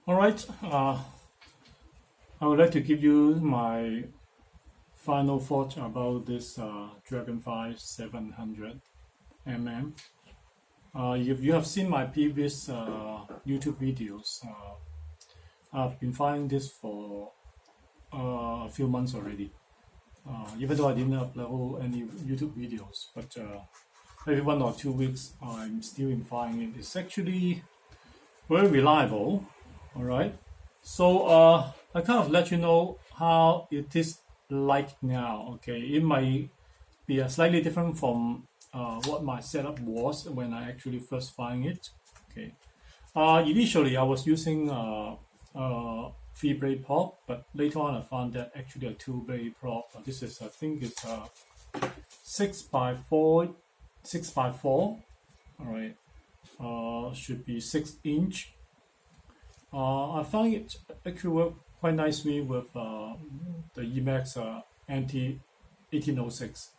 All right, I would like to give you my final thought about this Dragonfly 700mm. If you have seen my previous YouTube videos, I've been flying this for a few months already. Even though I didn't upload any YouTube videos, but every 1 or 2 weeks I'm still in flying it. It's actually very reliable. All right, so I kind of let you know how it is like now. Okay, it might be slightly different from what my setup was when I actually first flying it. Okay, initially I was using 3-blade prop, but later on I found that actually a 2-blade prop. This is, I think it's 6x4, 6x4. All right, should be 6-inch. I found it actually worked quite nicely with the Emax NT1806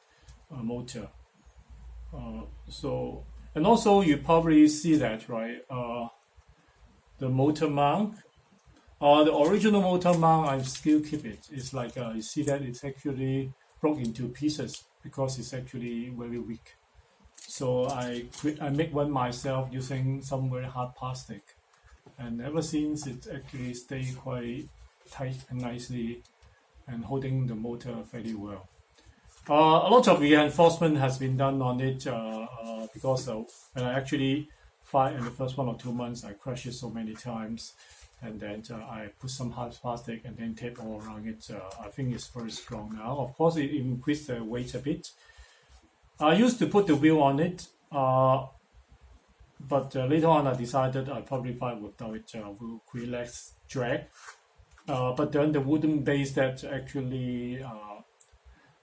motor. So, and also you probably see that, right? The motor mount, the original motor mount, I still keep it. It's like you see that it's actually broke into pieces because it's actually very weak. So I make one myself using some very hard plastic. And ever since, it actually stayed quite tight and nicely and holding the motor fairly well. A lot of reinforcement has been done on it because when I actually fly in the first 1 or 2 months, I crashed it so many times, and then I put some hard plastic and then tape all around it. I think it's very strong now. Of course, it increased the weight a bit. I used to put the wheel on it. But later on, I decided I'd probably fly without it. Will create less drag. But then the wooden base that actually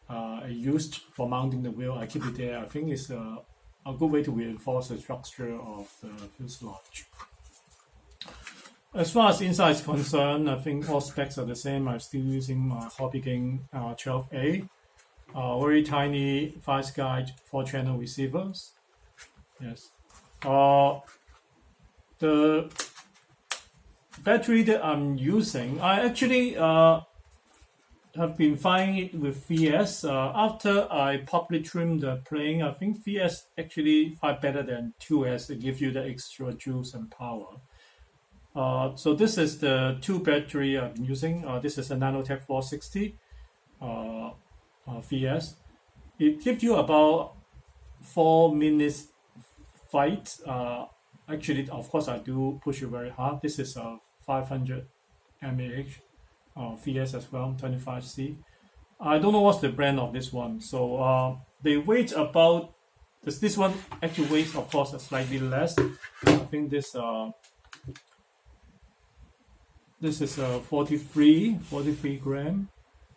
I used for mounting the wheel, I keep it there. I think it's a good way to reinforce the structure of the fuselage. As far as inside is concerned, I think all specs are the same. I'm still using my Hobbyking 12A. Very tiny 5-guide 4-channel receivers. Yes. The battery that I'm using, I actually have been flying it with VS. After I properly trimmed the plane, I think VS actually fly better than 2S. It gives you the extra juice and power. So this is the 2 battery I've been using. This is a Nanotech 460 VS. It gives you about 4 minutes flight. Actually, of course, I do push it very hard. This is a 500 mAh VS as well, 25C. I don't know what's the brand of this one. So they weight about this one actually weighs, of course, slightly less. I think this is 43 gram,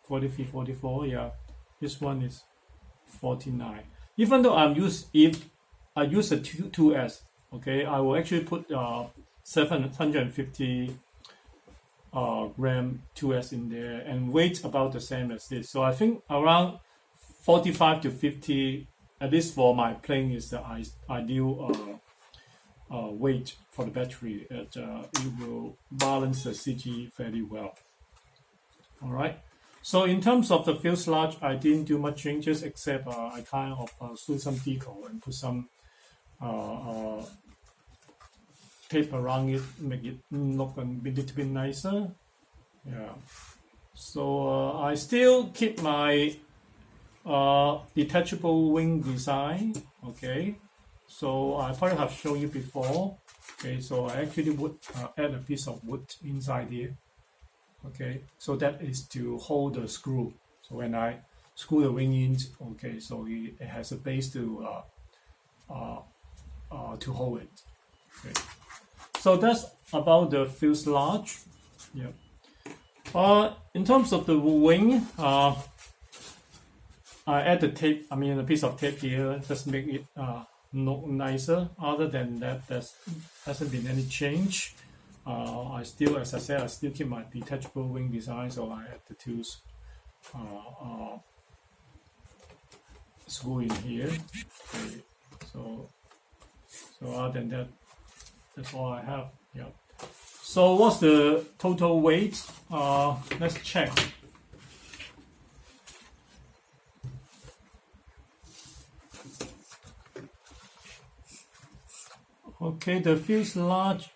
43, 44. Yeah, this one is 49. Even though if I use a 2S, okay, I will actually put 750 gram 2S in there and weight about the same as this. So I think around 45 to 50, at least for my plane, is the ideal weight for the battery. It will balance the CG fairly well. All right. So in terms of the fuselage, I didn't do much changes except I kind of threw some decal and put some tape around it, make it look a little bit nicer. Yeah. So I still keep my detachable wing design. Okay. So I probably have shown you before. Okay. So I actually would add a piece of wood inside here. Okay. So that is to hold the screw. So when I screw the wing in, okay, so it has a base to hold it. Okay. So that's about the fuselage. Yeah. In terms of the wing, I add the tape. I mean, a piece of tape here, just make it look nicer. Other than that, there hasn't been any change. I still, as I said, I still keep my detachable wing design. So I add the two screw in here. Okay. So other than that, that's all I have. Yeah. So what's the total weight? Let's check. Okay, the fuselage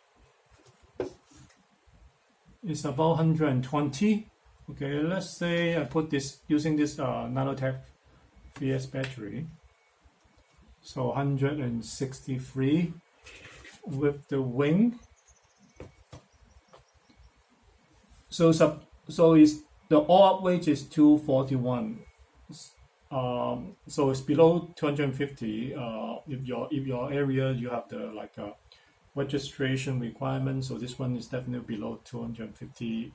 is about 120. Okay, let's say I put this using this nanotech VS battery. So 163 with the wing. So is the all-up weight is 241. So it's below 250. If your area you have the registration requirement, so this one is definitely below 250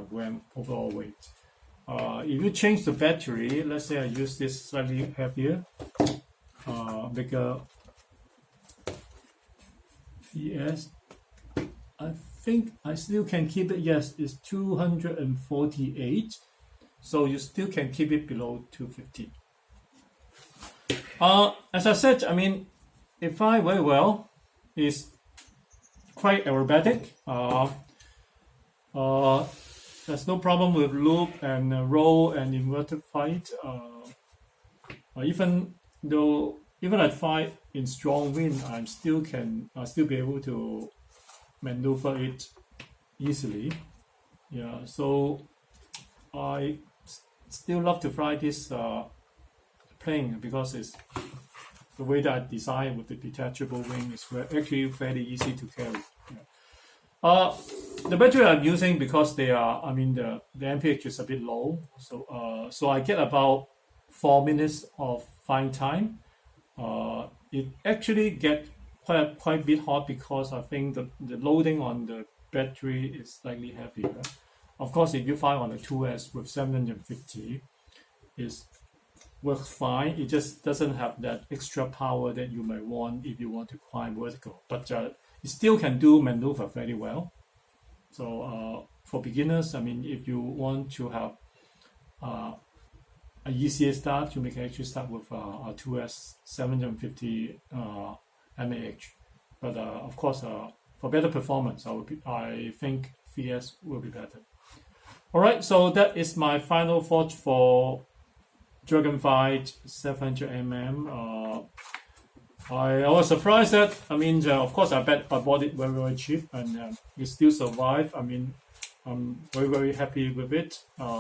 gram overall weight. If you change the battery, let's say I use this slightly heavier, bigger VS, I think I still can keep it. Yes, it's 248. So you still can keep it below 250. As I said, I mean, it flies very well. It's quite aerobatic. There's no problem with loop and roll and inverted flight. Even I fly in strong wind, I'll still be able to maneuver it easily. Yeah, so I still love to fly this plane because it's the way that I designed with the detachable wing is actually very easy to carry. Yeah. The battery I'm using, because the ampage is a bit low, so I get about 4 minutes of flying time. It actually gets quite a bit hot because I think the loading on the battery is slightly heavier. Of course, if you fly on a 2S with 750, it works fine. It just doesn't have that extra power that you might want if you want to climb vertical. But it still can do maneuver very well. So for beginners, I mean, if you want to have an easier start, you can actually start with a 2S 750 mAh. But of course, for better performance, I think VS will be better. All right, so that is my final thought for Dragonfly 700mm. I was surprised that, of course, I bought it very, very cheap, and it still survived. I mean, I'm very, very happy with it.